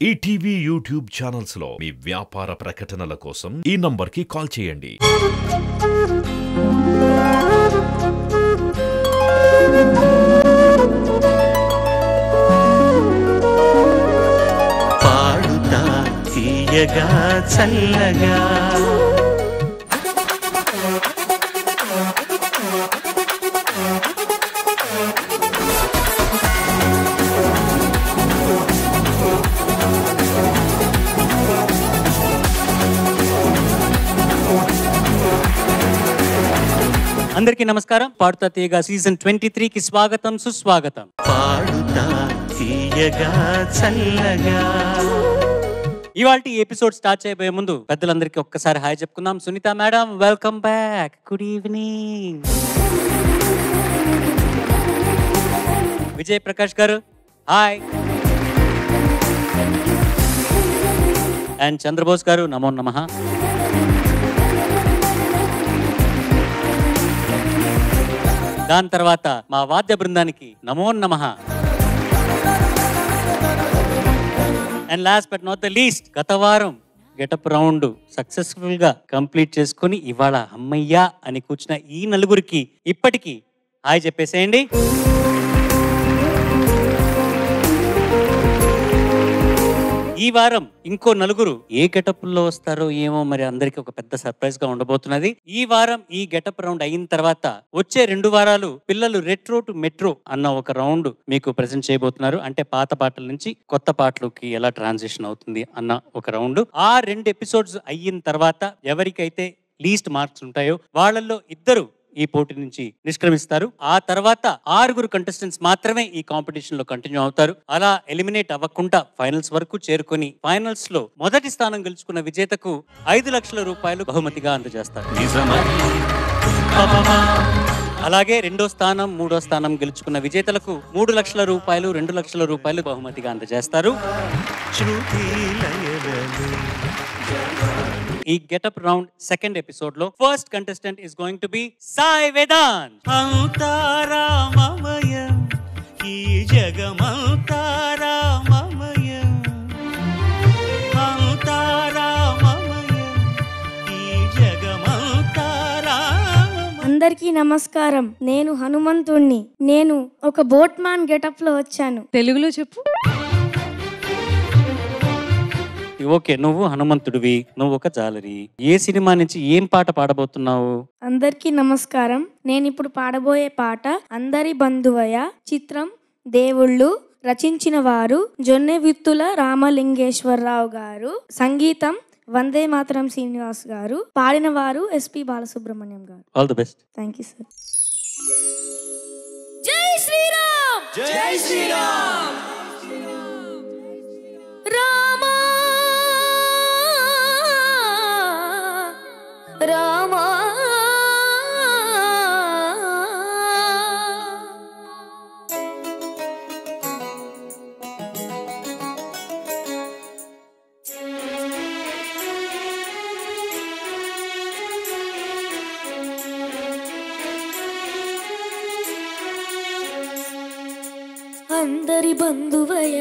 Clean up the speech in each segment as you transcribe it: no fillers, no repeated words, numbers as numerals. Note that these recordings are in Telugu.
ఈటీవీ యూట్యూబ్ ఛానల్స్ లో మీ వ్యాపార ప్రకటనల కోసం ఈ నంబర్కి కాల్ చేయండి. పాడుతా తీయగా చల్లగా అందరికీ నమస్కారం. పాడుతా తీయగా సీజన్ 23 కి స్వాగతం, సుస్వాగతం. పాడుతా తీయగా చల్లగా. ఇవాల్టి ఎపిసోడ్ స్టార్ట్ చేయబోయే ముందు పెద్దలందరికీ ఒక్కసారి హాయ్ చెప్పుకుందాం. Sunitha madam, welcome back. Good evening. Vijay Prakash garu, hi. And Chandrabose గారు, నమో నమః. దాని తర్వాత మా వాద్య బృందానికి నమో నమః. And last but not the least, గత వారం గెటప్ రౌండ్ సక్సెస్ఫుల్ గా కంప్లీట్ చేసుకుని ఇవాళ అమ్మయ్యా అని కూర్చున్న ఈ నలుగురికి ఇప్పటికీ హాయ్ చెప్పేసేయండి. ఈ వారం ఇంకో నలుగురు ఏ గెటప్ లో వస్తారో ఏమో, మరి అందరికి ఒక పెద్ద సర్ప్రైజ్ గా ఉండబోతున్నది. ఈ వారం ఈ గెటప్ రౌండ్ అయిన తర్వాత వచ్చే 2 వారాలు పిల్లలు రెట్రో టు మెట్రో అన్న ఒక రౌండ్ మీకు ప్రెజెంట్ చేయబోతున్నారు. అంటే పాత పాటల నుంచి కొత్త పాటలకి ఎలా ట్రాన్సిషన్ అవుతుంది అన్న ఒక రౌండ్. ఆ 2 ఎపిసోడ్స్ అయిన తర్వాత ఎవరికైతే లీస్ట్ మార్క్స్ ఉంటాయో వాళ్ళల్లో ఇద్దరు ఈ పోటీ నుంచి నిష్క్రమిస్తారు. ఆ తర్వాత 6 కంటెస్టెంట్స్ మాత్రమే ఈ కాంపిటీషన్ లో కంటిన్యూ అవుతారు. అలా ఎలిమినేట్ అవ్వకుండా ఫైనల్స్ వరకు చేరుకొని ఫైనల్స్ లో మొదటి స్థానం గెలుచుకున్న విజేతకు 5 లక్షల రూపాయలు బహుమతిగా అందజేస్తారు. అలాగే 2వ స్థానం 3వ స్థానం గెలుచుకున్న విజేతలకు 3 లక్షల రూపాయలు 2 లక్షల రూపాయలు బహుమతిగా అందజేస్తారు. ఈ గెటప్ రౌండ్ సెకండ్ ఎపిసోడ్ లో first contestant is going to be Sai Vedanth. అంతారామమయం ఈ జగమంతారామమయం, అంతారామమయం ఈ జగమంతారామమయం. అందరికీ నమస్కారం. నేను హనుమంతుణ్ణి. నేను ఒక బోట్ మ్యాన్ గెటప్ లో వచ్చాను. తెలుగులో చెప్పు. ఓకే, నువ్వు హనుమంతుడివి, నువ్వు ఒక జాలరి. ఏ సినిమా నుంచి ఏం పాట పాడబోతున్నావు? అందరికీ నమస్కారం. నేను ఇప్పుడు పాడబోయే పాట అందరి బంధువయ్య. చిత్రం దేవుళ్ళు. రచించిన వారు జొన్నె విత్తుల రామలింగేశ్వరరావు గారు. సంగీతం వందే మాతరం శ్రీనివాస్ గారు. పాడిన వారు ఎస్పి బాలసుబ్రహ్మణ్యం గారు. All the best. Thank you sir. జై శ్రీరామ్, జై శ్రీరామ్. రామ రామ అందరి బంధువయ్య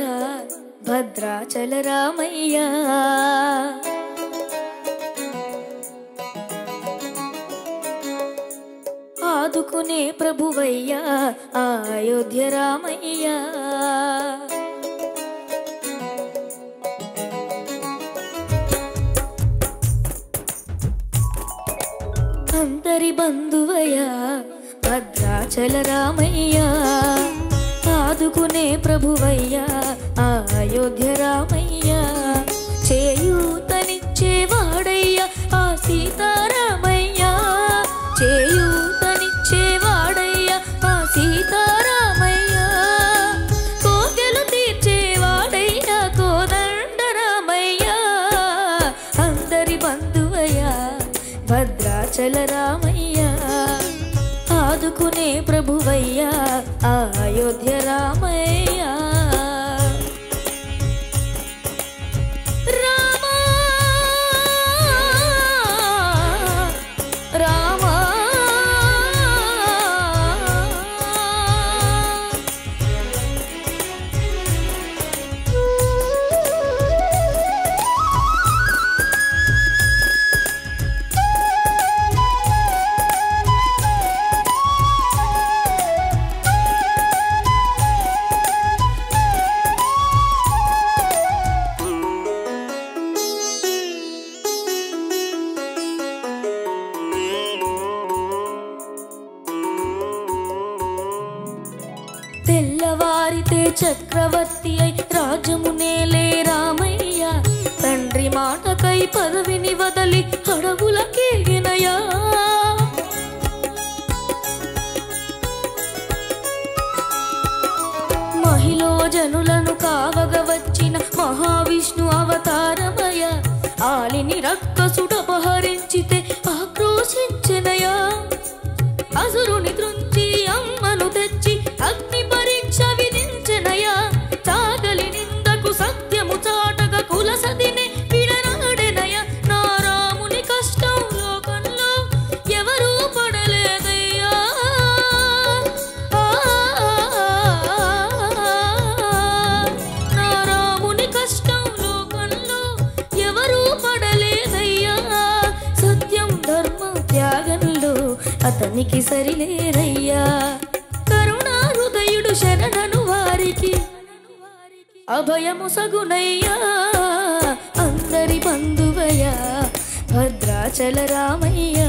భద్రాచల రామయ్య. ఆదుకునే ప్రభువయ్యా అయోధ్య రామయ్య. అందరి బంధువయ్యా భద్రాచల రామయ్య. ఆదుకునే ప్రభువయ్యా అయోధ్య రామయ్య. చేయూతనిచ్చేవాడయ్యా ఆ సీతారామయ్య. చేయూతనిచ్చేవాడయ్యా ఆ సీతారామయ్య. కోకెలు తీర్చేవాడయ్యా కోదండ రామయ్య. అందరి బంధువయ్యా భద్రాచల రామయ్య. ఆదుకునే ప్రభువయ్యా అయోధ్య రామయ్య. రామ రామ చక్రవర్తి అయి రాజ్యమునేలే రామయ్య తండ్రి మాటకై పదవిని వదలి అడవులకేగినయా మహిళ జనులను కావగ వచ్చిన మహావిష్ణు అవతారమయ ఆలిని రక్కసుడపహరించితే ఆక్రోశించెనయా అసురుని త్రుంచి అమ్మను తెచ్చి అగ్ని పరీక్ష విధించెనయా చాగలి నిందకు సత్యము చాటగా కులసతిని విడనాడెనయ నా రాముని కష్టం లోకంలో ఎవరూ పడలేదయ్యా నా రాముని కష్టం లోకంలో ఎవరూ పడలేదయ్యా సత్యం ధర్మం త్యాగంలో అతనికి సరిలేరయ్యా కరుణా హృదయుడు శరణను వారికి అభయము సగునయ్యా అందరి బంధువయ్యా భద్రాచల రామయ్య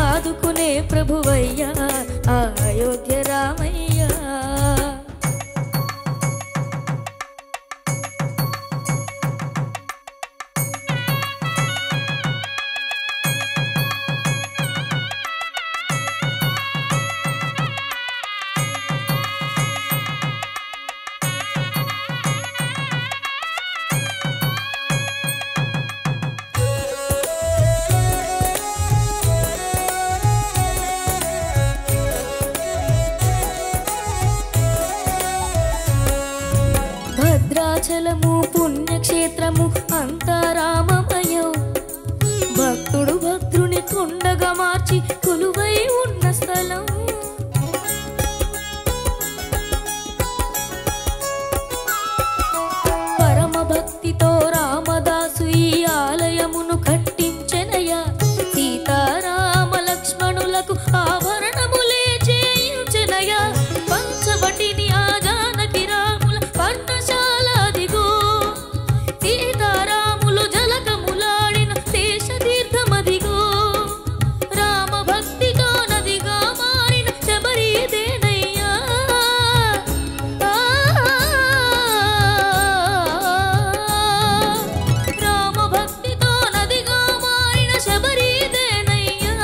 ఆదుకునే ప్రభువయ్యా అయోధ్య రామయ్య భద్రాచలము పుణ్యక్షేత్రము అంతా రామమయం భక్తుడు భద్రుని కొండగా మార్చి కొలువై ఉన్న స్థలం పరమ భక్తితో రామదాసు ఈ ఆలయమును కట్టించెనయ్యా సీతారామ లక్ష్మణులకు ఆభరణములే చేయించెనయ్యా పంచవటిని ఆ జానకి రాముల పర్ణశాల అదిగో సీతారాములు జలకములాడిన శేషతీర్థమదిగో రామ భక్తితో నదిగా మారిన శబరిదేనయ్యా రామ భక్తితో నదిగా మారిన శబరిదేనయ్యా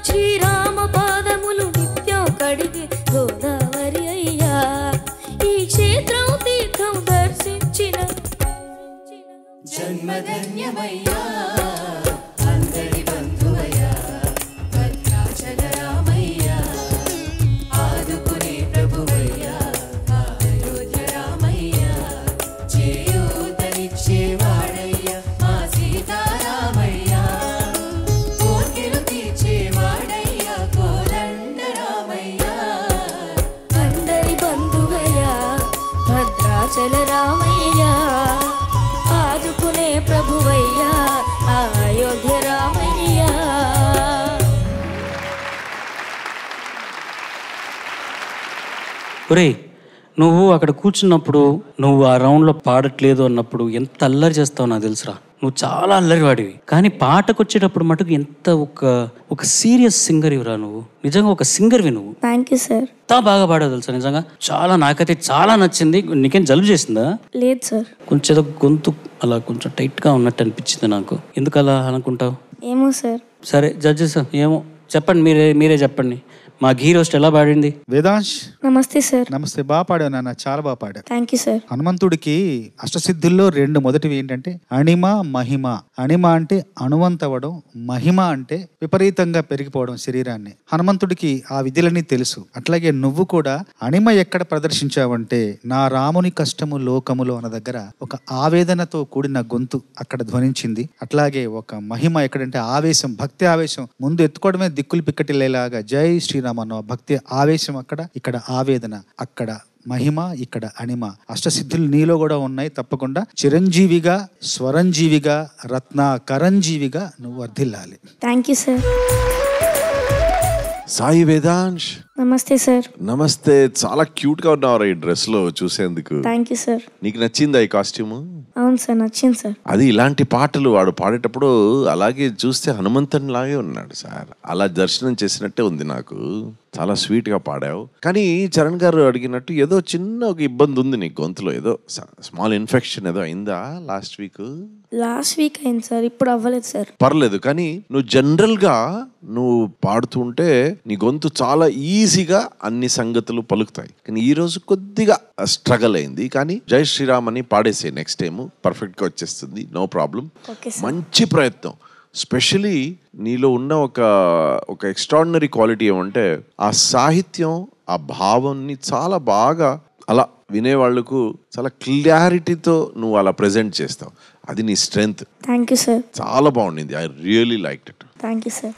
శ్రీరామ పాదములు నిత్యం కడిగి గోదావరి అయ్యా ఈ క్షేత్రం తీర్థం దర్శించిన జన్మధన్యమయ్యా అందరి బంధువయ్యా భద్రాచల రామయ్యా ఆదుకునే ప్రభువయ్యా అయోధ్య రామయ్యా చేయూతనిచ్చేవాడయ్యా మా సీతారామయ్యా కోర్కెలు తీర్చేవాడయ్యా కోదండ రామయ్యా అందరి బంధువయ్యా భద్రాచల రామయ్య ఆదుకునే ప్రభువయ్యా అయోధ్య రామయ్య ఒరేయ్ నువ్వు అక్కడ కూర్చున్నప్పుడు నువ్వు ఆ రౌండ్లో పాడట్లేదు అన్నప్పుడు ఎంత అల్లరి చేస్తావు నాకు తెలుసురా నువ్వు చాలా అల్లరి వాడివి కానీ పాటకు వచ్చేటప్పుడు మటుకు ఎంత ఒక సీరియస్ సింగర్ ఇవ్వరా నువ్వు నిజంగా ఒక సింగర్వి నువ్వు థ్యాంక్ యూ సార్ ఎంత బాగా పాడావు తెలుసా నిజంగా చాలా నాకైతే చాలా నచ్చింది నీకేం జలుబు చేసిందా లేదు సార్ కొంచెం ఏదో గొంతు అలా కొంచెం టైట్గా ఉన్నట్టు అనిపించింది నాకు ఎందుకు అలా అనుకుంటావు ఏమో సార్ సరే జడ్జెస్ ఏమో చెప్పండి మీరే చెప్పండి మా ఘీ రోస్ట్ ఎలా పాడింది వేదాంశ్ నమస్తే సార్ నమస్తే, బాగా పాడావు నాన్న, చాలా బాగా పాడావు. థ్యాంక్ యూ సార్ హనుమంతుడికి అష్టసిద్ధుల్లో రెండు మొదటివి ఏంటంటే అణిమ మహిమ. అణిమ అంటే అణువంతవడం, మహిమ అంటే విపరీతంగా పెరిగిపోవడం శరీరాన్ని. హనుమంతుడికి ఆ విధులన్నీ తెలుసు. అట్లాగే నువ్వు కూడా అణిమ ఎక్కడ ప్రదర్శించావంటే నా రాముని కష్టము లోకములో అన్న దగ్గర ఒక ఆవేదనతో కూడిన గొంతు అక్కడ ధ్వనించింది. అట్లాగే ఒక మహిమ ఎక్కడంటే ఆవేశం, భక్తి ఆవేశం, ముందు ఎత్తుకోవడమే దిక్కులు పిక్కటిల్లేలాగా జై శ్రీరామ అన్న భక్తి ఆవేశం అక్కడ, ఇక్కడ ఆవేదన, అక్కడ మహిమ, ఇక్కడ అణిమ. అష్టసిద్ధులు నీలో కూడా ఉన్నాయి. తప్పకుండా చిరంజీవిగా, స్వరంజీవిగా, రత్నాకరంజీవిగా నువ్వు వర్ధిల్లాలి. Thank you sir. Sai Vedansh నమస్తే సార్. నమస్తే. చాలా క్యూట్ గా ఉన్నావు ఈ డ్రెస్ లో చూసేందుకు. Thank you sir. నీకు నచ్చిందా ఈ కాస్ట్యూమ్? అవును సార్, నచ్చింది సార్. అది ఇలాంటి పాటలు వాడు పాడేటప్పుడు అలాగే చూస్తే హనుమంతుని లాగే ఉన్నాడు సార్. అలా దర్శనం చేసినట్టే ఉంది నాకు. చాలా స్వీట్ గా పాడావు. కానీ చరణ్ గారు అడిగినట్టు ఏదో చిన్న ఒక ఇబ్బంది ఉంది నీ గొంతులో. ఏదో స్మాల్ ఇన్ఫెక్షన్ ఏదో అయిందా లాస్ట్ వీక్ అయింది సార్, ఇప్పుడు అవ్వలేదు సార్. పర్లేదు. కానీ నువ్వు జనరల్ గా నువ్వు పాడుతుంటే నీ గొంతు చాలా ఈజీగా అన్ని సంగతులు పలుకుతాయి. కానీ ఈ రోజు కొద్దిగా స్ట్రగల్ అయింది. కానీ జై శ్రీరామ్ అని పాడేసే నెక్స్ట్ టైం పర్ఫెక్ట్ గా వచ్చేస్తుంది. No problem. మంచి ప్రయత్నం. స్పెషలీ నీలో ఉన్న ఒక ఎక్స్ట్రాడినరీ క్వాలిటీ ఏమంటే ఆ సాహిత్యం, ఆ భావాన్ని చాలా బాగా అలా వినేవాళ్లకు చాలా క్లారిటీతో నువ్వు అలా ప్రెజెంట్ చేస్తావు. అది నీ స్ట్రెంగ్త్. Thank you sir. చాలా బాగుండింది. I really liked it. Thank you sir.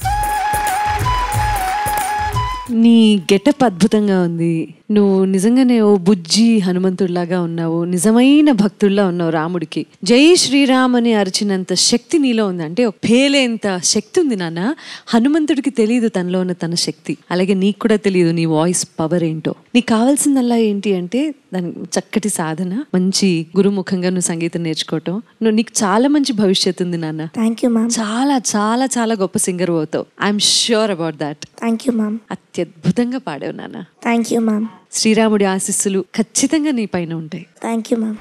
నీ గెటప్ అద్భుతంగా ఉంది. నువ్వు నిజంగానే ఓ బుజ్జి హనుమంతుడిలాగా ఉన్నావు. నిజమైన భక్తుల్లా ఉన్నావు రాముడికి. జై శ్రీరామ్ అని అరిచినంత శక్తి నీలో ఉంది. అంటే ఒక పేలేంత శక్తి ఉంది నాన్న. హనుమంతుడికి తెలియదు తనలో ఉన్న తన శక్తి. అలాగే నీకు కూడా తెలియదు నీ వాయిస్ పవర్ ఏంటో. నీకు కావాల్సిందల్లా ఏంటి అంటే దాని చక్కటి సాధన, మంచి గురుముఖంగా నువ్వు సంగీతం నేర్చుకోవటం. నీకు చాలా మంచి భవిష్యత్తు ఉంది నాన్న. Thank you ma'am. చాలా చాలా చాలా గొప్ప సింగర్ అవుతావు. I'm sure about that. Thank you ma'am. అత్యద్భుతంగా పాడావు నాన్న. Thank you ma'am. శ్రీరాముడి ఆశీస్సులు ఖచ్చితంగా నీ పైన ఉంటాయి. Thank you ma'am.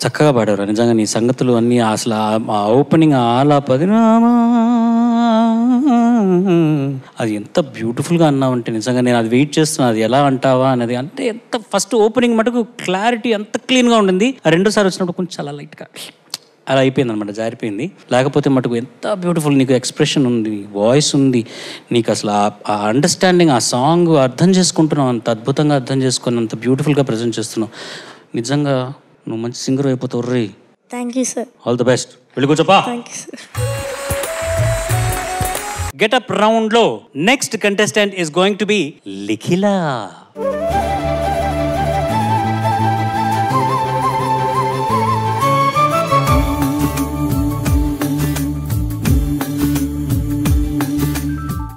చక్కగా పాడారు నిజంగా. నీ సంగతులు అన్నీ అసలు ఆ ఓపెనింగ్ ఆలాపది అది ఎంత బ్యూటిఫుల్గా అన్నావంటే నిజంగా నేను అది వెయిట్ చేస్తున్నాను. అది ఎలా అంటావా అనేది. అంటే ఎంత ఫస్ట్ ఓపెనింగ్ మటుకు క్లారిటీ ఎంత క్లీన్గా ఉండింది. రెండోసారి వచ్చినప్పుడు కొంచెం చాలా లైట్గా అలా అయిపోయింది అనమాట, జారిపోయింది. లేకపోతే మటుకు ఎంత బ్యూటిఫుల్. నీకు ఎక్స్ప్రెషన్ ఉంది, వాయిస్ ఉంది, నీకు అసలు ఆ అండర్స్టాండింగ్, ఆ సాంగ్ అర్థం చేసుకుంటున్నావు. అంత అద్భుతంగా అర్థం చేసుకుని అంత బ్యూటిఫుల్గా ప్రజెంట్ చేస్తున్నావు. నిజంగా నువ్వు మంచి సింగర్ అయిపోతావు రే. Thank you sir. All the best. వెళ్ళి కూర్చోపా. Thank you sir. Getup round లో next contestant is going to be Likhila.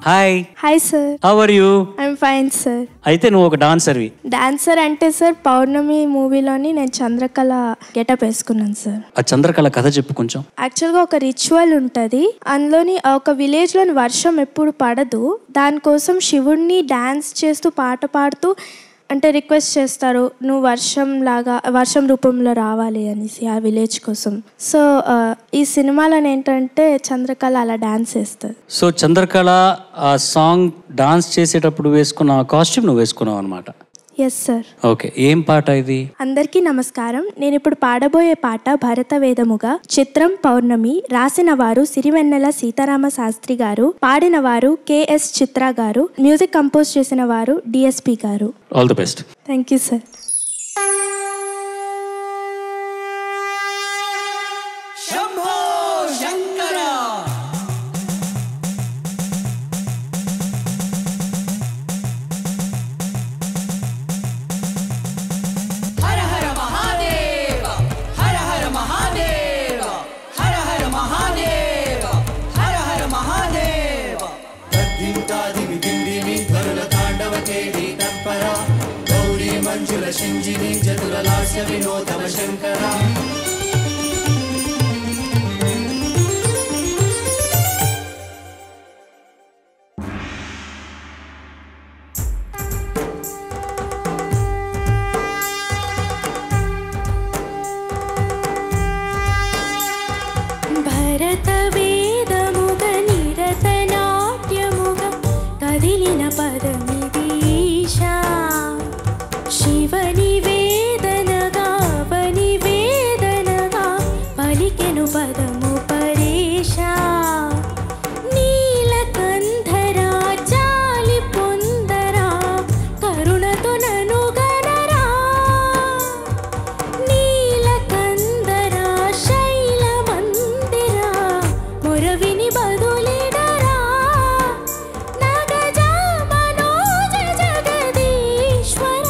Hi. Hi sir. How are you? I'm fine sir. అయితే నువ్వు ఒక డాన్సర్వి. డాన్సర్ అంటే సార్ పౌర్ణమి మూవీలోని నేను చంద్రకళ గెటప్ వేసుకున్నాను సార్. ఆ చంద్రకళ కథ చెప్పు కొంచెం. యాక్చువల్గా ఒక రిచువల్ ఉంటుంది. అందులోని ఒక విలేజ్లోని వర్షం ఎప్పుడు పడదు. దానికోసం శివుడిని డాన్స్ చేస్తూ పాట పాడుతూ అంటే రిక్వెస్ట్ చేస్తారు, నువ్వు వర్షం రూపంలో రావాలి అనేసి ఆ విలేజ్ కోసం. సో ఈ సినిమాలో ఏంటంటే చంద్రకళ అలా డాన్స్ చేస్తుంది. సో చంద్రకళ ఆ సాంగ్ డాన్స్ చేసేటప్పుడు వేసుకున్న కాస్ట్యూమ్ నువ్వు వేసుకున్నావు అనమాట. Yes sir. ఓకే, ఏం పాట ఇది? అందరికీ నమస్కారం. నేను ఇప్పుడు పాడబోయే పాట భరత వేదముగా, చిత్రం పౌర్ణమి. రాసిన వారు సిరివెన్నెల సీతారామ శాస్త్రి గారు, పాడిన వారు KS చిత్ర గారు, మ్యూజిక్ కంపోజ్ చేసిన వారు DSP garu. All the best. Thank you sir. శింజిని జతురలాస్య వినోదవ శంకర. భరత వేదముగ నిరత నాట్యముగ కదిలిన పదమిదీశా. శివని వేదనగా వని వేదనగా పలికెను పదము పరేశా. నీలకంధరా చాలి పొందరా కరుణతో నను గనరా. నీలకంధరా శైల మందిరా మొరవిని బదులిడరా. నగజా మనోజ జగదీశ్వర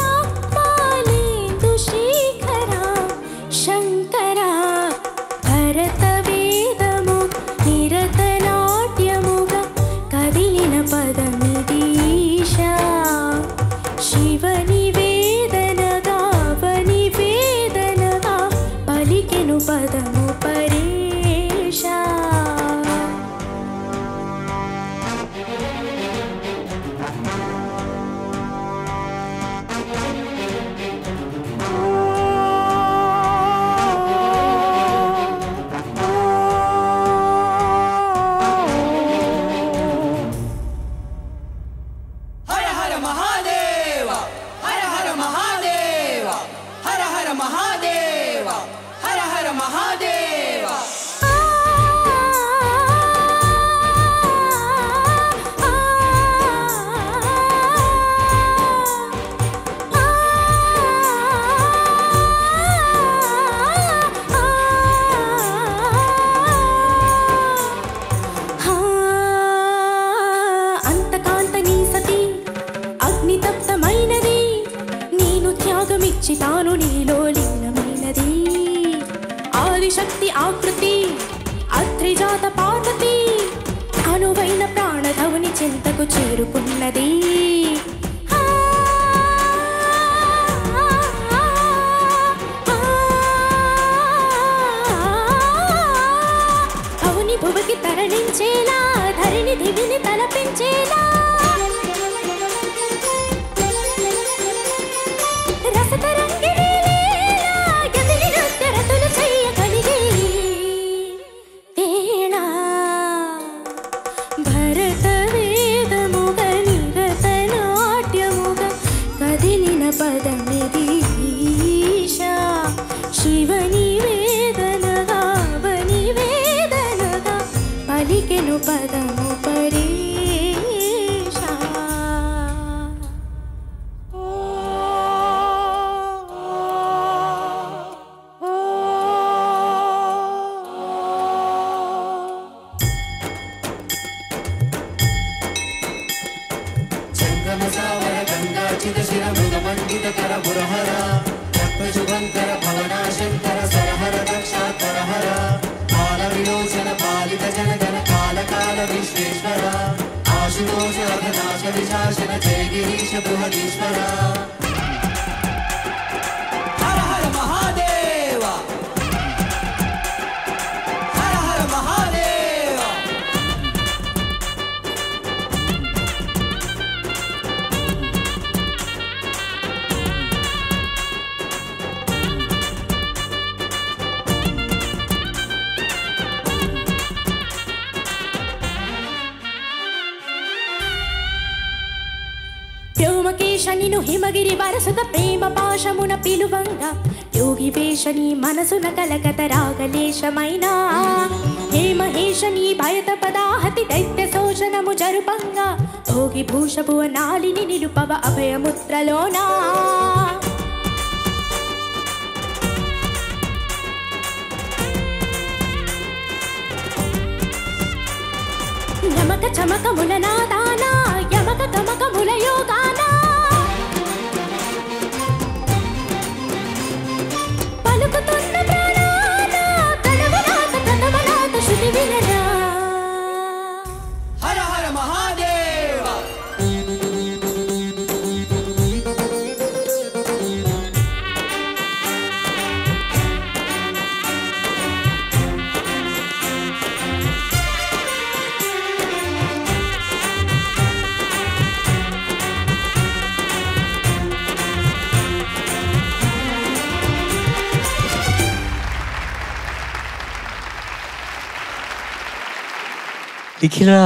పాలేందు శేఖర శంకర. భరత పలికెను పదము పరేషా. హర హర మహాదేవ హర హర మహాదేవ హర హర మహాదేవ హర హర మహాదేవ. అంతకాంత నీ సతి అగ్నితప్తమైనది, నేను త్యాగమిచ్చి తాను నీలో లీనమైనది. ఆదిశక్తి ఆకృతి అత్రిజాత పార్వతి, అనువైన ప్రాణధవుని చింతకు చేరుకున్నది. అవుని భువకి తరలించేలా, ధరిని దివిని తలపించేలా, రసతరంగిణి లీలా, గదిని నృత్యరతులు చెయ్యగలిగే వేళ. భరత వేదముగ నిరత నాట్యముగ కదిలిన పదమిది ఈశా. శివని వేదనగా వని వేదనగా పలికెను పదము పరేషా. చంద్రమసావర గంగాచిత శిర మృగమండిత కర పురహర రక్తశుభంకర భవనాశంకర సరహర దక్షాత్వర హర కాల విలోచన పాలిత జనగణ కాల కాల విశ్వేశ్వర ఆశుతోష అఘనాశ విశాసన జయ గిరీశ బృహదీశ్వర. హర హర మహాదేవ హర హర మహాదేవ. వ్యోమకేశనిను హిమగిరి వరసుత ప్రేమ పాశమున పిలువంగా, యోగి వేషని మనసున కలకత రాగలేశమైనా. హే మహేశని భయత పదాహతి దైత్య శోషణము జరుపంగా, భోగి భూషభువ నాలిని నిలుపవ అభయముద్రలోనా. యమక చమకముల నాదానా, యమక గమకముల యోగానా, పలుకుతున్న ప్రాణాన కనవనాథ కథమనాథ శృతి వినరా. హర హర మహాదేవ లిఖిలా,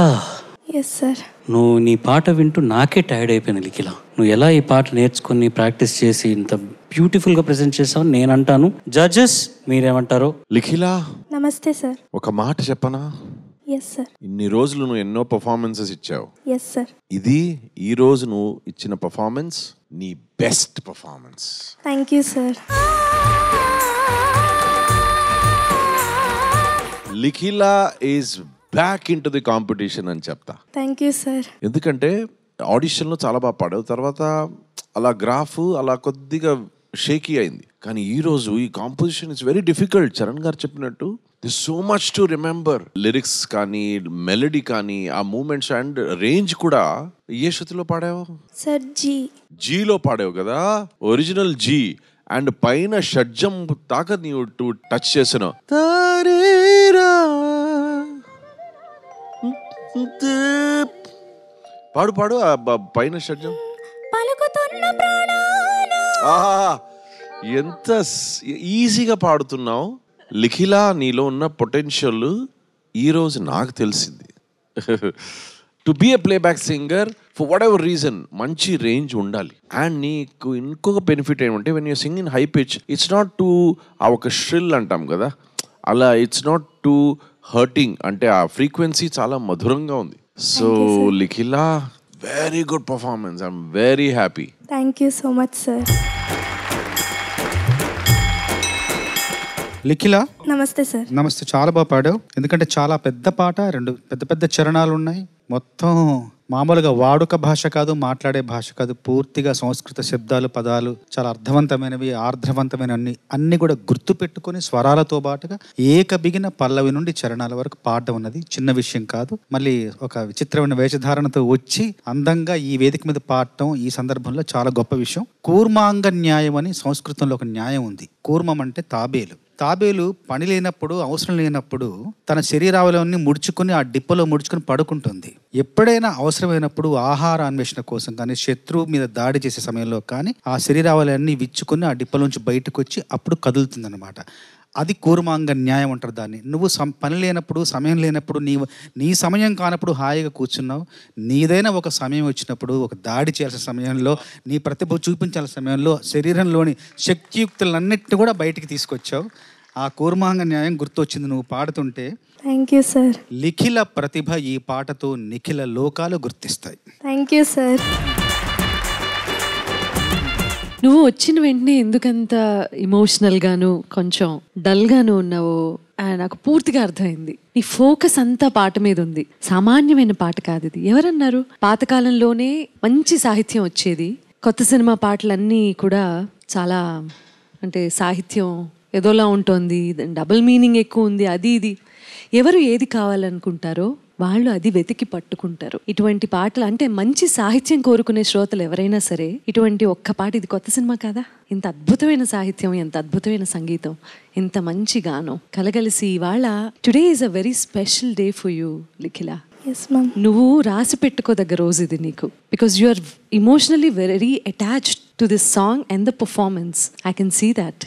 ఎస్ సార్. నువ్వు నీ పాట వింటూ నాకే టైర్డ్ అయిపోయాను లిఖిలా. నువ్వు ఎలా ఈ పాట నేర్చుకుని ప్రాక్టీస్ చేసి ఇంత బ్యూటిఫుల్ గా ప్రెజెంట్ చేసావు నేను అంటాను. జడ్జెస్ మీరేమంటారు? లిఖిలా, నమస్తే సార్. ఒక మాట చెప్పనా? Yes sir. ఇన్ని రోజులు నువ్వు ఎన్నో పర్ఫార్మెన్సెస్ ఇచ్చావు. Yes sir. ఇది ఈ రోజు నువ్వు ఇచ్చిన పర్ఫార్మెన్స్ నీ best performance. Thank you sir. Likhila is back in to the competition అని చెప్తా. Thank you sir. ఎందుకంటే ఆడిషన్లో చాలా బాగా పాడావు, తర్వాత అలా గ్రాఫ్ అలా కొద్దిగా షేకీ అయింది. కానీ ఈ రోజు ఈ composition is very difficult. Charan గారు చెప్పినట్టు this so much to remember. Lyrics కానీ మెలడీ కానీ ఆ మూమెంట్స్ అండ్ రేంజ్ కూడా. ఏ శృతిలో పాడావు? Sir G. జీలో పాడావు కదా, ఒరిజినల్ జీ. అండ్ పైన షడ్జం దాకా నీవు టచ్ చేసిన పాడు పాడు పైన షడ్జం. ఎంత ఈజీగా పాడుతున్నావు లిఖిలా. నీలో ఉన్న పొటెన్షియల్ ఈరోజు నాకు తెలిసింది. To be a playback singer for whatever reason మంచి రేంజ్ ఉండాలి. అండ్ నీకు ఇంకొక బెనిఫిట్ ఏమంటే when you sing in high pitch it's not to uh ఒక ష్రిల్ అంటాం కదా అలా, ఇట్స్ నాట్ టు హర్టింగ్, అంటే ఆ ఫ్రీక్వెన్సీ చాలా మధురంగా ఉంది. So Likhila, very good performance. I'm very happy. Thank you so much sir. Likhila నమస్తే సార్. నమస్తే. చాలా బాగా పాడావు. ఎందుకంటే చాలా పెద్ద పాట, 2 పెద్ద పెద్ద చరణాలు ఉన్నాయి. మొత్తం మామూలుగా వాడుక భాష కాదు, మాట్లాడే భాష కాదు, పూర్తిగా సంస్కృత శబ్దాలు, పదాలు చాలా అర్థవంతమైనవి, ఆర్ద్రవంతమైన అన్ని కూడా గుర్తు పెట్టుకొని స్వరాలతో పాటుగా ఏకబిగిన పల్లవి నుండి చరణాల వరకు పాడడం అన్నది చిన్న విషయం కాదు. మళ్ళీ ఒక విచిత్రమైన వేషధారణతో వచ్చి అందంగా ఈ వేదిక మీద పాడటం ఈ సందర్భంలో చాలా గొప్ప విషయం. కూర్మాంగ న్యాయం అని సంస్కృతంలో ఒక న్యాయం ఉంది. కూర్మం అంటే తాబేలు. తాబేలు పని లేనప్పుడు, అవసరం లేనప్పుడు తన శరీరావలన్నీ ముడుచుకుని ఆ డిప్పలో ముడుచుకుని పడుకుంటుంది. ఎప్పుడైనా అవసరమైనప్పుడు ఆహార అన్వేషణ కోసం కానీ, శత్రువు మీద దాడి చేసే సమయంలో కానీ ఆ శరీరావలన్నీ విచ్చుకుని ఆ డిప్పలోంచి బయటకు వచ్చి అప్పుడు కదులుతుంది అనమాట. అది కూర్మాంగ న్యాయం అంటారు దాన్ని. నువ్వు పని లేనప్పుడు, సమయం లేనప్పుడు, నీ సమయం కానప్పుడు హాయిగా కూర్చున్నావు. నీదైనా ఒక సమయం వచ్చినప్పుడు, ఒక దాడి చేయాల్సిన సమయంలో, నీ ప్రతిభ చూపించాల్సిన సమయంలో శరీరంలోని శక్తియుక్తులన్నిటిని కూడా బయటికి తీసుకొచ్చావు. ఆ కూర్మాంగ న్యాయం గుర్తొచ్చింది నువ్వు పాడుతుంటే. Thank you sir. లిఖిల ప్రతిభ ఈ పాటతో నిఖిల లోకాలు గుర్తిస్తాయి. Thank you sir. నువ్వు వచ్చిన వెంటనే ఎందుకంత ఇమోషనల్గాను కొంచెం డల్గాను ఉన్నావో నాకు పూర్తిగా అర్థమైంది. నీ ఫోకస్ అంతా పాట మీద ఉంది. సామాన్యమైన పాట కాదు ఇది. ఎవరన్నారు పాతకాలంలోనే మంచి సాహిత్యం వచ్చేది, కొత్త సినిమా పాటలన్నీ కూడా చాలా అంటే సాహిత్యం ఏదోలా ఉంటుంది, డబుల్ మీనింగ్ ఎక్కువ ఉంది, అది ఇది. ఎవరు ఏది కావాలనుకుంటారో వాళ్ళు అది వెతికి పట్టుకుంటారు. ఇటువంటి పాటలు అంటే మంచి సాహిత్యం కోరుకునే శ్రోతలు ఎవరైనా సరే ఇటువంటి ఒక్క పాట, ఇది కొత్త సినిమా కదా, ఇంత అద్భుతమైన సాహిత్యం, ఎంత అద్భుతమైన సంగీతం, ఇంత మంచి గానం కలగలిసి ఇవాళ today is a very special day for you Likhila. నువ్వు రాసి పెట్టుకోదగ్గ రోజు ఇది నీకు. Because you are emotionally very attached to this song and the performance. I can see that.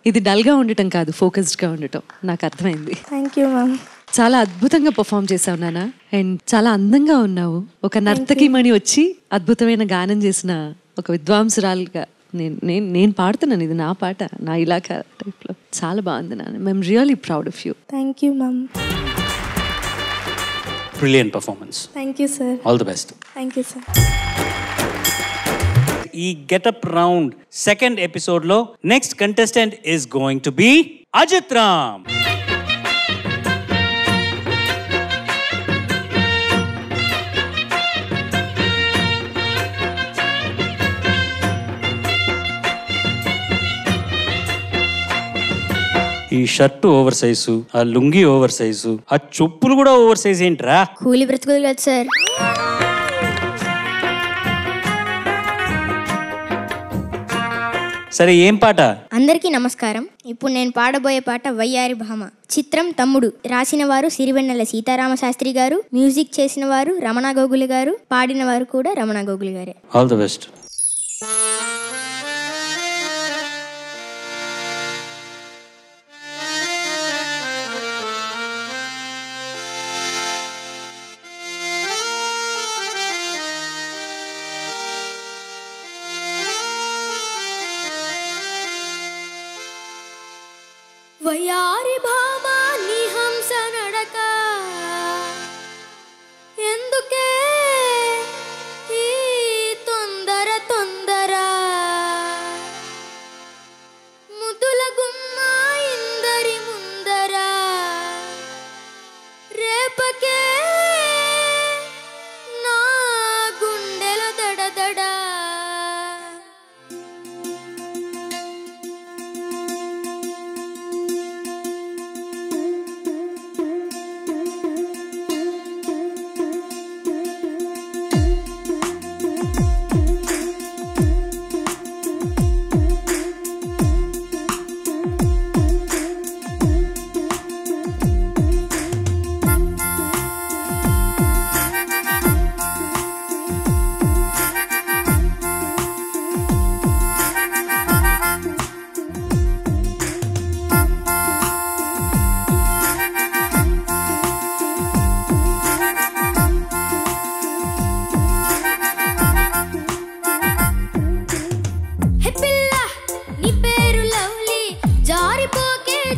ఇది డల్గా ఉండటం కాదు, ఫోకస్డ్గా ఉండటం నాకు అర్థమైంది. Thank you ma'am. చాలా అద్భుతంగా పర్ఫామ్ చేసావు నాన్న. అండ్ చాలా అందంగా ఉన్నావు. ఒక నర్తకిమణి వచ్చి అద్భుతమైన గానం చేసిన ఒక విద్వాంసురాలుగా నేను పాడుతున్నాను. ఇది నా పాట, నా ఇలాకా టైప్లో. చాలా బాగుంది నాన్న. I'm really proud of you. Thank you ma'am. Brilliant performance. Thank you sir. All the best. Thank you sir. ఈ గెటప్ రౌండ్ సెకండ్ ఎపిసోడ్ లో next contestant is going to be Ajith Ram. ఈ షర్టు ఓవర్ సైజు, ఆ లుంగి ఓవర్ సైజు, ఆ చెప్పులు కూడా ఓవర్ సైజ్ ఏంట్రా? కూలి బ్రతుకులు కదా సార్. సరే ఏం పాట? అందరికీ నమస్కారం. ఇప్పుడు నేను పాడబోయే పాట వయ్యారి భామ. చిత్రం తమ్ముడు. రాసిన వారు సిరివెన్నెల సీతారామ శాస్త్రి గారు, మ్యూజిక్ చేసిన వారు రమణ గోగులు గారు, పాడిన వారు కూడా రమణ గోగులు గారే. All the best. వయ్యారి భామ నీ హంస నడక ఎందుకే ఈ తొందర తొందర, ముదుల గుమ్మ ఇందరి ముందర రేపకే నా గుండెల దడదడ.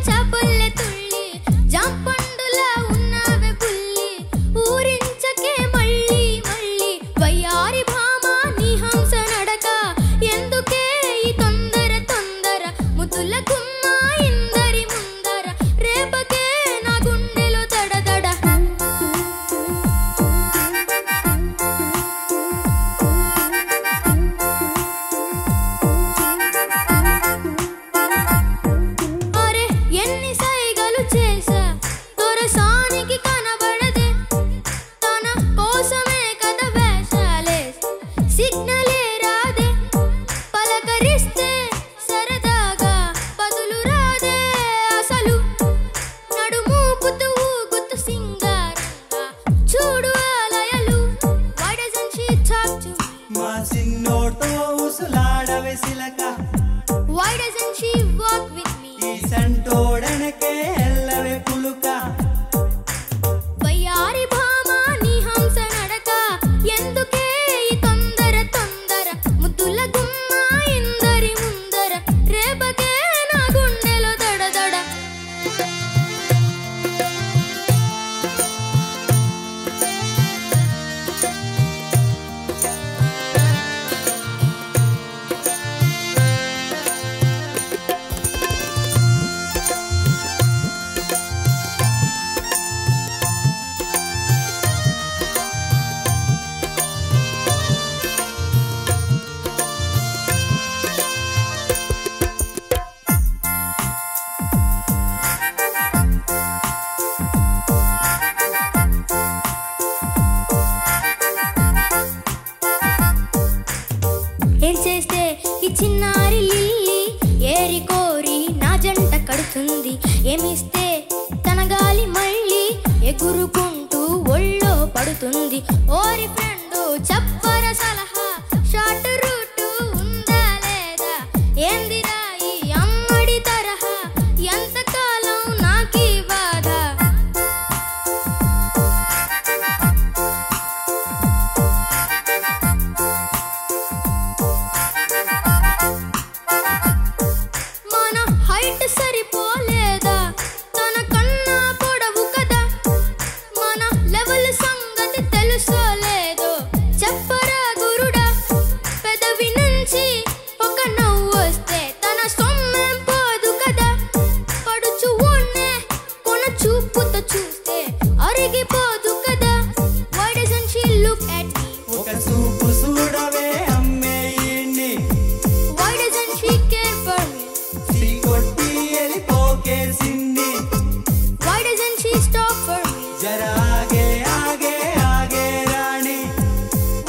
చాపల్లె తుళ్ళి జాంపండులా ఉన్నావే పుల్లి ఊరించకే మళ్ళీ మళ్ళీ వయ్యారి భామ నీ హంస నడక ఎందుకే ఈ తొందర తొందర ముద్దుల గుమ్మ ఇందరి ముందర రేపకే నా గుండెలో దడదడ అరే ఎన్ని సైగలు చేసా దొరసానికి కనబడదే తన కోసమే కదా వేషాలే సిగ్నలే రాదే పలకరిస్తే సరదాగా బదులు రాదే అసలు నడుమూపుతూ ఊగుతూ సింగారంగా చూడు ఆలయలు why doesn't she talk to me మా సిన్నోతో ఉసులాడవే సిలక why doesn't she walk with me ఈ సంటోడనకే ఎల్లవే పులుక వయ్యారి భామ నీ హంస నడక ఎందుకే ఈ తొందర తొందర ముద్దుల గుమ్మ ఇందరి ముందర రేపకే నా గుండెలో దడదడ ఏం చేస్తే ఈ చిన్నారి లిల్లీ ఏరి కోరి నా జంట కడుతుంది ఏమిస్తే తన గాలి మళ్ళీ ఎగురుకుంటూ ఒళ్ళో పడుతుంది ఓరి ఫ్రెండు చెప్పర సలహా షార్ట్ రూట్ ఉందా లేదా ఏందిరా ఈ అమ్మడి తరహా ఎంతకాలం నాకీ బాధ మన హైట్ సరిపోలేదా తన కన్నా పొడవు కదా మన లెవెల్ సంగతి తెలుసో లేదో చెప్పరా గురుడా పెదవి నుంచి ఒక నవ్వు వస్తే తన సొమ్మేం పోదు కదా పడుచు ఉన్నే కొన చూపుతో చూస్తే అరిగిపోదు కదా why doesn't she look at me ఒక చూపు చూడవే అమ్మే ఈడ్ని why doesn't she care for me సీ కొట్టి వెళ్ళిపోకే సిన్ని why doesn't she stop for me జరా ఆగే ఆగే ఆగే రాణి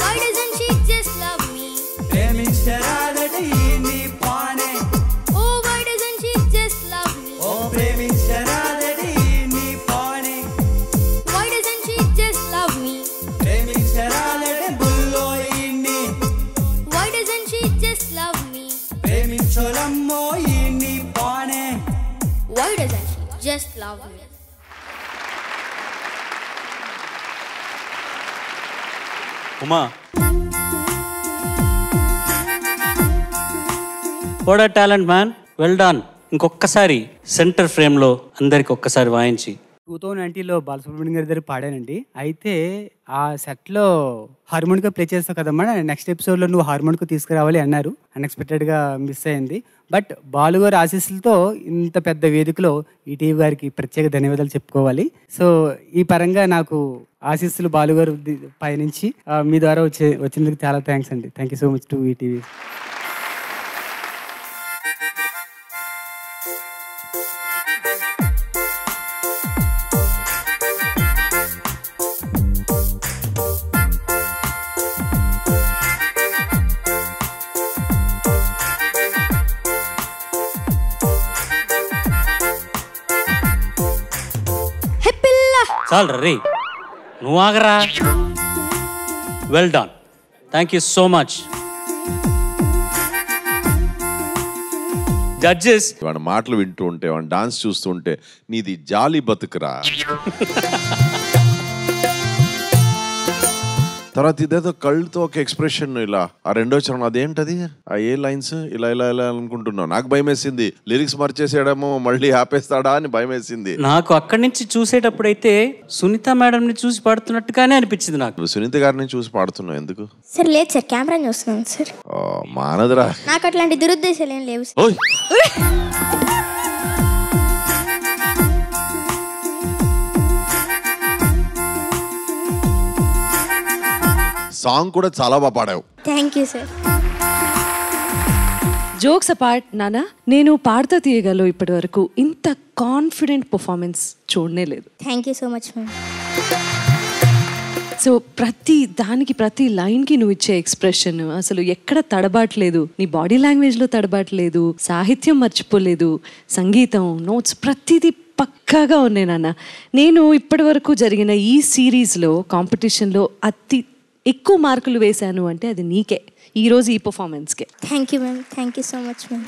why doesn't she just love me ప్రేమించరాదట ఈడ్ని పానే oh why doesn't she just love me ఓ ప్రేమించరాదట ఈడ్ని పానే why doesn't she just love me ప్రేమించరాదట బుల్లో ఈడ్ని why doesn't she just love me ప్రేమించోలమ్మో ఈడ్ని పానే why doesn't she just love me Uma what a talent man well done ఇంకొకసారి సెంటర్ ఫ్రేమ్లో అందరికి ఒక్కసారి వాయించి 2090లో బాలసుబ్రహ్మణ్యం గారి దగ్గర పాడానండి. అయితే ఆ సెట్లో హార్మోనికా ప్లే చేస్తావు కదమ్మా, నెక్స్ట్ ఎపిసోడ్లో నువ్వు హార్మోనికా తీసుకురావాలి అన్నారు. అన్ఎక్స్పెక్టెడ్గా మిస్ అయింది. బట్ బాలు గారి ఆశీస్సులతో ఇంత పెద్ద వేదికలో ఈటీవీ గారికి ప్రత్యేక ధన్యవాదాలు చెప్పుకోవాలి. సో ఈ పరంగా నాకు ఆశీస్సులు బాలుగారు పైనుంచి మీ ద్వారా వచ్చినందుకు చాలా థ్యాంక్స్ అండి. Thank you so much to ETV. చాలు రీ, నువ్వు ఆగరా. Well done, thank you so much. Judges వాడి మాటలు వింటూ ఉంటే, వాడి డాన్స్ చూస్తూ ఉంటే నీది జాలి బతుకురా. తర్వాత ఇదేదో కళ్ళతో ఒక ఎక్స్ప్రెషన్ ఇలా, ఆ రెండో చరణం అదేంటది, ఆ ఏ లైన్స్ ఇలా ఇలా ఇలా అనుకుంటున్నావు. నాకు భయం వేసింది, లిరిక్స్ మర్చేసేయడమో మళ్ళీ ఆపేస్తాడా అని భయం వేసింది నాకు. అక్కడి నుంచి చూసేటప్పుడు అయితే సునీత మేడం ని చూసి పాడుతున్నట్టుగానే అనిపించింది నాకు. సునీత గారిని చూసి పాడుతున్నావు ఎందుకు? సార్ లేదు సార్, కెమెరా చూస్తున్నాను సార్. మానదురా, నాకు అట్లాంటి దురుద్దేశాలు ఏం లేవు సార్. ఓయ్ సాంగ్ కూడా చాలా బాగా పాడావు. Thank you sir. Jokes apart నానా, నేను పాడుతా తీయగలో ఇప్పటి వరకు ఇంత కాన్ఫిడెంట్ పర్ఫార్మెన్స్ చూడనే లేదు. Thank you so much ma'am. So ప్రతి దానికి, ప్రతి లైన్కి నువ్వు ఇచ్చే ఎక్స్ప్రెషన్ అసలు ఎక్కడ తడబాట్లేదు. నీ బాడీ లాంగ్వేజ్లో తడబాట్లేదు, సాహిత్యం మర్చిపోలేదు, సంగీతం, నోట్స్ ప్రతిదీ పక్కాగా ఉన్నాయి నాన్న. నేను ఇప్పటి వరకు జరిగిన ఈ సిరీస్లో కాంపిటీషన్లో అతి ఎక్కువ మార్కులు వేశాను అంటే అది నీకే, ఈరోజు ఈ పర్ఫార్మెన్స్కే. Thank you ma'am. Thank you so much ma'am.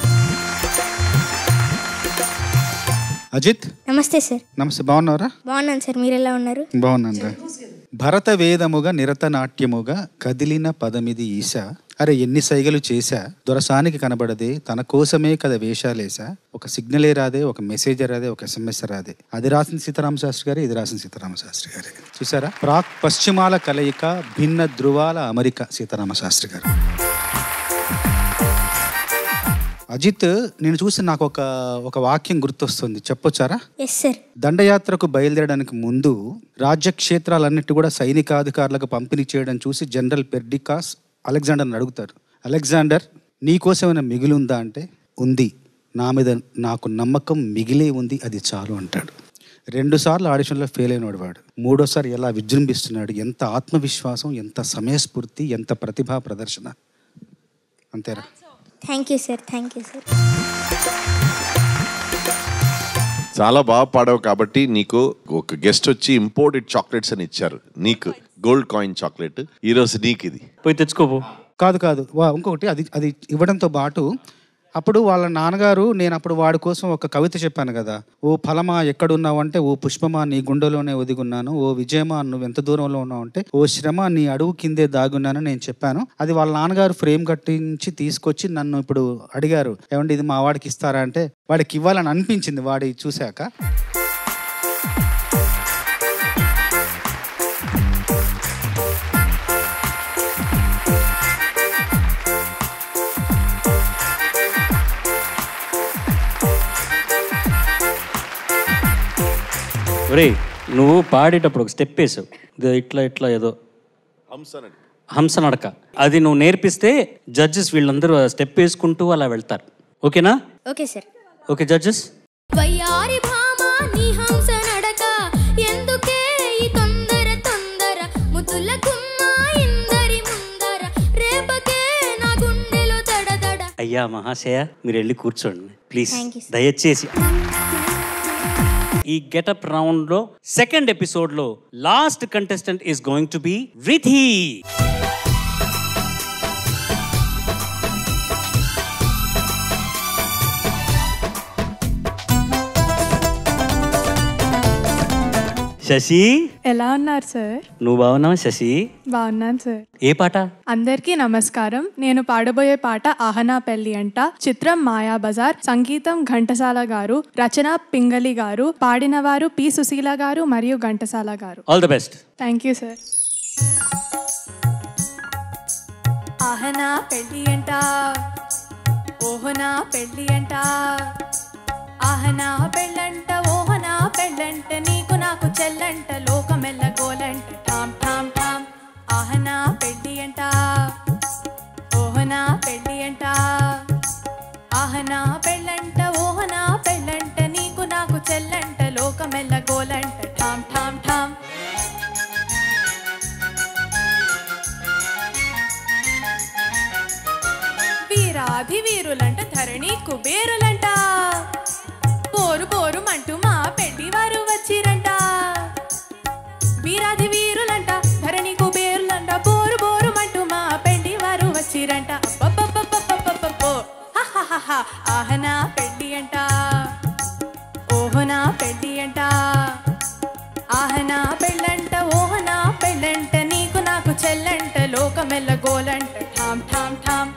Ajith నమస్తే సార్. నమస్తే, బాగున్నారా? బాగున్నాను సార్, మీరు ఎలా ఉన్నారు? బాగున్నాను రా. భరత వేదముగా నిరతనాట్యముగా కదిలిన పదమిది ఈశ, అరే ఎన్ని సైగలు చేశా దొరసానికి కనబడదే, తన కోసమే కదా వేషాలేసా, ఒక సిగ్నలే రాదే, ఒక మెసేజ్ రాదే, ఒక SMS రాదే. అది రాసిన సీతారామ శాస్త్రి గారే, ఇది రాసిన సీతారామ శాస్త్రి గారే. చూసారా, ప్రాక్ పశ్చిమాల కలయిక, భిన్న ధృవాల అమరిక, సీతారామ శాస్త్రి గారు. అజిత్, నేను చూసి నాకు ఒక వాక్యం గుర్తొస్తుంది, చెప్పొచ్చారా? Yes sir. దండయాత్రకు బయలుదేరడానికి ముందు రాజ్యక్షేత్రాలన్నిటి కూడా సైనికాధికారులకు పంపిణీ చేయడం చూసి జనరల్ పెర్డికాస్ అలెగ్జాండర్ని అడుగుతారు, అలెగ్జాండర్ నీకోసమైనా మిగిలిందా అంటే, ఉంది, నా మీద నాకు నమ్మకం మిగిలే ఉంది, అది చాలు అంటాడు. 2 సార్లు ఆడిషన్లో ఫెయిల్ అయినాడు వాడు, 3వసారి ఎలా విజృంభిస్తున్నాడు, ఎంత ఆత్మవిశ్వాసం, ఎంత సమయస్ఫూర్తి, ఎంత ప్రతిభా ప్రదర్శన. అంతేరా? Thank you sir. Thank you sir. చాలా బాగా పాడావు కాబట్టి నీకు ఒక గెస్ట్ వచ్చి ఇంపోర్టెడ్ చాక్లెట్స్ అని ఇచ్చారు, నీకు గోల్డ్ కాయిన్ చాక్లెట్. ఈరోజు నీకు ఇది పోయి తెచ్చుకోబో. కాదు ఇంకొకటి, అది ఇవ్వడంతో పాటు అప్పుడు వాళ్ళ నాన్నగారు, నేను అప్పుడు వాడి కోసం ఒక కవిత చెప్పాను కదా, ఓ ఫలమా ఎక్కడున్నావు అంటే, ఓ పుష్పమా నీ గుండెలోనే ఒదిగున్నాను, ఓ విజయమా నువ్వు ఎంత దూరంలో ఉన్నావు అంటే, ఓ శ్రమ నీ అడుగు కిందే దాగున్నాను నేను చెప్పాను. అది వాళ్ళ నాన్నగారు ఫ్రేమ్ కట్టించి తీసుకొచ్చి నన్ను ఇప్పుడు అడిగారు, ఏమంటే ఇది మా వాడికి ఇస్తారా అంటే, వాడికి ఇవ్వాలని అనిపించింది వాడి చూశాక. ఒరే, నువ్వు పాడేటప్పుడు ఒక స్టెప్ వేసావు, ఇట్లా ఇట్లా ఏదో హంస నడక, అది నువ్వు నేర్పిస్తే జడ్జెస్ వీళ్ళందరూ స్టెప్ వేసుకుంటూ అలా వెళ్తారు. ఓకేనా? Okay sir. Okay judges. వయ్యారి భామా నీ హంస నడక, ఎందుకే ఈ తొందర తొందర, ముద్దుల గుమ్మ ఇందరి ముందర, రేపకే నా గుండెలో దడదడ. అయ్యా మహాశయ, మీరు వెళ్ళి కూర్చోండి ప్లీజ్, Thank you, sir. దయచేసి. ఈ గెటప్ రౌండ్ లో సెకండ్ ఎపిసోడ్ లో last contestant is going to be Ridhi. Shashi, ఎలా ఉన్నారు సార్? నువ్వు బాగున్నావా శశి? బాగున్నాను సార్. ఏ పాట? అందరికీ నమస్కారం. నేను పాడబోయే పాట ఆహనా పెళ్లి అంట. చిత్రం మాయా బజార్. సంగీతం ఘంటసాల గారు, రచన పింగళి గారు, పాడినవారు పి సుశీల గారు మరియు Ghantasala garu. All the best. Thank you sir. ఆహనా పెళ్లి అంట, ఓహనా పెళ్లి అంట, ఆహనా పెళ్ళంట, ఓహనా పెళ్ళంట, నీకు నాకు చెల్లంట, లోకమెల్ల గోలంట, ఠామ్ ఠామ్ ఠామ్. ఆహనా పెళ్ళి అంట, ఓహనా పెళ్ళి అంట, ఆహనా పెళ్ళంట, ఓహనా పెళ్ళంట, నీకు నాకు చెల్లంట, లోకమెల్ల గోలంట, ఠామ్ ఠామ్ ఠామ్. వీరాధి వీరులంట, ధరణి కుబేరులంట, పోరు పోరు మంటూ మా పెళ్లి వారు వచ్చిరంట. వీరాధి వీరులంట, ధరణి కుబేరులంట, పోరు పోరు మంటూ మా పెళ్లి వారు వచ్చిరంట. అబ్బబ్బబ్బబ్బబ్బబ్బో, హహహహ. ఆహనా పెళ్లి అంట, ఓహనా పెళ్లి అంట, ఆహనా పెళ్ళంట, ఓహనా పెళ్ళంట, నీకు నాకు చెల్లంట లోకమెల్ల గోలంట ఠామ్ ఠామ్ ఠామ్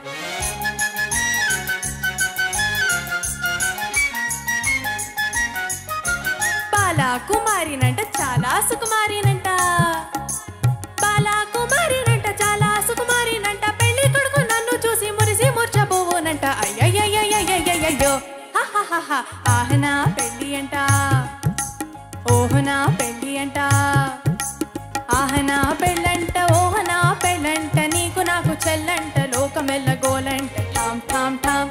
బాలా కుమారినంట చాలా సుకుమారినంట బాలా కుమారినంట చాలా సుకుమారినంట పెళ్లి కొడుకు నన్ను చూసి మురిసి మూర్చబోవునంట అయ్యయ్యయ్యయ్యయ్యయ్యో ఆహనా పెళ్ళి అంట ఓహనా పెళ్ళి అంట ఆహనా పెళ్ళంట ఓహనా పెళ్ళంట నీకు నాకు చెల్లంట లోకమెల్ల గోలంట ఠామ్ ఠామ్ ఠామ్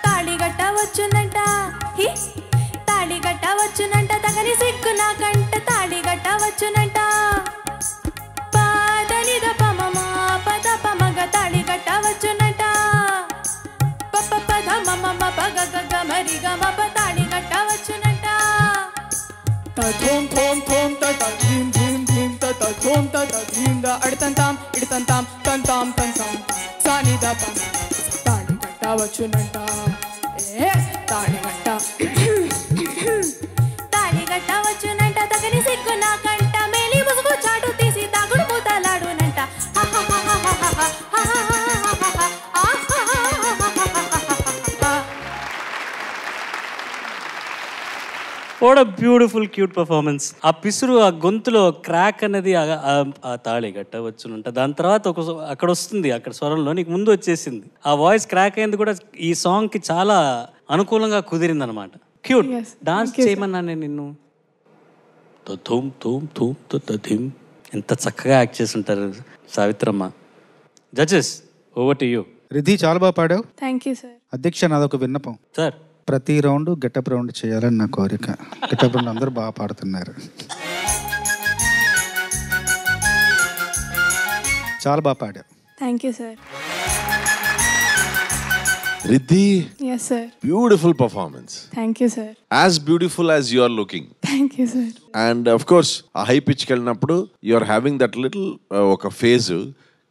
తాళిగట్ట వచ్చునంట తాళిగట్ట వచ్చునంట తగని సిగ్గు నాకంట తాళిగట్ట వచ్చునంట పాదని దపమమ పద పమగ తాళిగట్ట వచ్చునంట పప పద మమ పగ గగ మరి గమ తాళిగట్ట వచ్చునంట తోం తోం తోం తత ధీం ధీం ధీం తత తోం తత ధీం ద అడతంతాం ఇడతంతాం తంతాం తంతాం సాని దపమ తాళిగట్ట వచ్చునంట తాళిగట్ట తాళిగట్ట వచ్చునంట తగని సిగ్గు నాకంట మేలి ముసుగు చాటు తీసి తాగుడు మూతలాడునంట what a beautiful cute performance. ఆ పిసురు ఆ గొంతులో క్రాక్ అనేది ఆ తాళి గట్టవచ్చునంట. దాని తర్వాత అక్కడ వస్తుంది, అక్కడ స్వరంలో నీకు ముందు వచ్చేసింది. ఆ వాయిస్ క్రాక్ అయింది కూడా ఈ సాంగ్ కి చాలా అనుకూలంగా కుదిరింది అనమాట. క్యూట్. డాన్స్ చేయమన్నా నేను నిన్ను. ఎంత చక్కగా యాక్ట్ చేసి ఉంటారు Savitramma. Judges over to you. Ridhi చాలా బాగా పాడావు. Thank you sir. అధ్యక్ష నాదొక విన్నపం సార్. ప్రతి రౌండ్ గెటప్ రౌండ్ చేయాలని నా కోరిక. గెటప్ రౌండ్ అందరూ బాగా పాడుతున్నారు. చాలా బాగా పాడావు. Thank you sir. Riddhi, yes sir. Beautiful performance. Thank you sir. As beautiful as you are looking. Thank you sir. And of course, a high pitch kellinappudu you are having that little oka phase,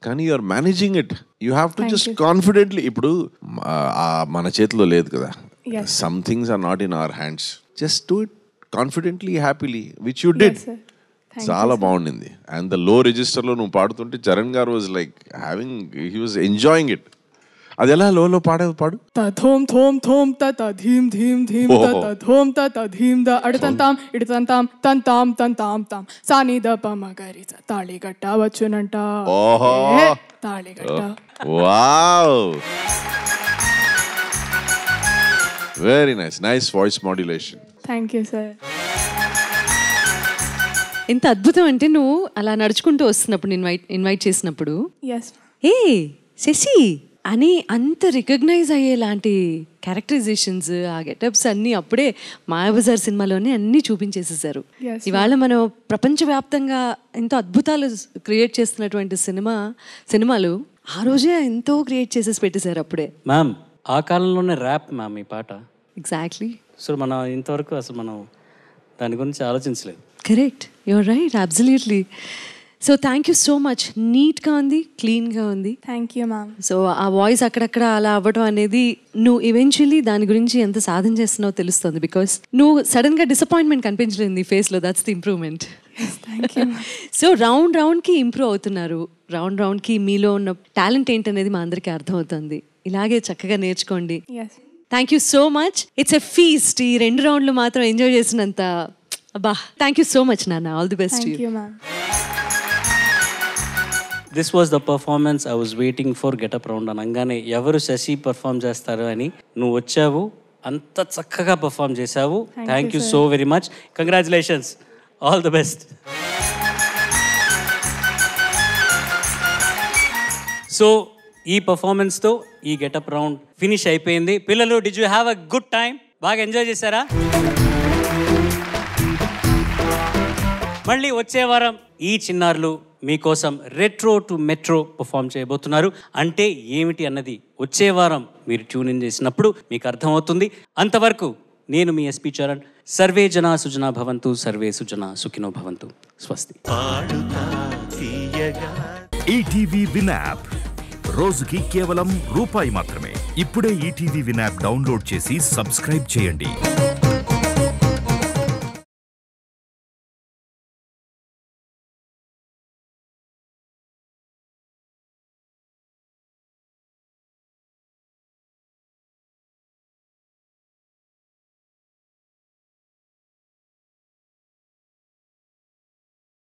కానీ you are managing it. You have to just confidently. ఇప్పుడు మన చేతిలో లేదు కదా. Some things are not in our hands. Just do it confidently, happily, which you did. Yes sir. చాలా బాగుండింది. And the low register లో నువ్వు పాడుతుంటే చరణ్ గారు was like he was enjoying it. అది ఎలా లోలో పాడు. తథోం థోం థోం తత ధీం ధీం ధీం తత థోం తత ధీం ద అడతంతాం ఇడతంతాం తంతాం తంతాం తాం సాని ద పమగరి తాళిగట్ట వచ్చునంట. ఓహో తాళిగట్ట. Wow, very nice voice modulation. Thank you sir. ఎంత అద్భుతం అంటే నువ్వు అలా నడుచుకుంటూ వస్తున్నప్పుడు ఇన్వైట్ చేసినప్పుడు ఏ శశి అని అంత రికగ్నైజ్ అయ్యేలాంటి క్యారెక్టరైజేషన్స్, ఆ గెటప్స్ అన్నీ అప్పుడే మాయాబజార్ సినిమాలోనే అన్నీ చూపించేసేసారు. ఇవాళ మనం ప్రపంచవ్యాప్తంగా ఎంతో అద్భుతాలు క్రియేట్ చేస్తున్నటువంటి సినిమాలు ఆ రోజే ఎంతో క్రియేట్ చేసేసి పెట్టేశారు అప్పుడే. మ్యామ్ ఆ కాలంలోనే ర్యాప్ మ్యామ్ ఈ పాట. ఎగ్జాక్ట్లీ. సో మనం ఇంతవరకు అసలు మనం దాని గురించి ఆలోచించలేదు. Correct, your right, absolutely. So thank you so much. నీట్గా ఉంది, క్లీన్గా ఉంది. Thank you ma'am. సో ఆ వాయిస్ అక్కడక్కడ అలా అవ్వడం అనేది నువ్వు ఈవెన్చువల్లీ దాని గురించి ఎంత సాధన చేస్తున్నావో తెలుస్తుంది. బికాస్ నువ్వు సడన్గా డిసప్పాయింట్మెంట్ కనిపించలేదు నీ ఫేస్లో. That's the improvement. సో రౌండ్కి ఇంప్రూవ్ అవుతున్నారు. రౌండ్కి మీలో ఉన్న టాలెంట్ ఏంటనేది మా అందరికీ అర్థమవుతుంది. ఇలాగే చక్కగా నేర్చుకోండి. Thank you so much. It's a feast. ఈ 2 రౌండ్లు మాత్రం ఎంజాయ్ చేసినంత. అబ్బా, థ్యాంక్ యూ సో మచ్ నాన్న. All the best. Thank you ma'am. This was the performance I was waiting for getup round అనగానే ఎవరు శశి పర్ఫామ్ చేస్తారు అని నువ్వు వచ్చావు. అంత చక్కగా పర్ఫామ్ చేశావు. Thank you so very much. Congratulations. All the best. So ఈ పర్ఫార్మెన్స్తో ఈ గెటప్ రౌండ్ ఫినిష్ అయిపోయింది. పిల్లలు, did you have a good time? బాగా ఎంజాయ్ చేశారా? మళ్ళీ వచ్చే వారం ఈ చిన్నారులు మీకోసం రెట్రో టు మెట్రో పర్ఫామ్ చేయబోతున్నారు. అంటే ఏమిటి అన్నది వచ్చే వారం మీరు ట్యూన్ ఇన్ చేసినప్పుడు మీకు అర్థమవుతుంది. అంతవరకు నేను మీ ఎస్పీ చరణ్. సర్వే జనా సుజనా భవంతు, సర్వే సుజనా సుఖినో భవంతు. స్వస్తి. ఈటీవీ విన్ యాప్ రోజుకి కేవలం ₹1 మాత్రమే. ఇప్పుడే ఈటీవీ విన్ యాప్ డౌన్లోడ్ చేసి సబ్స్క్రైబ్ చేయండి.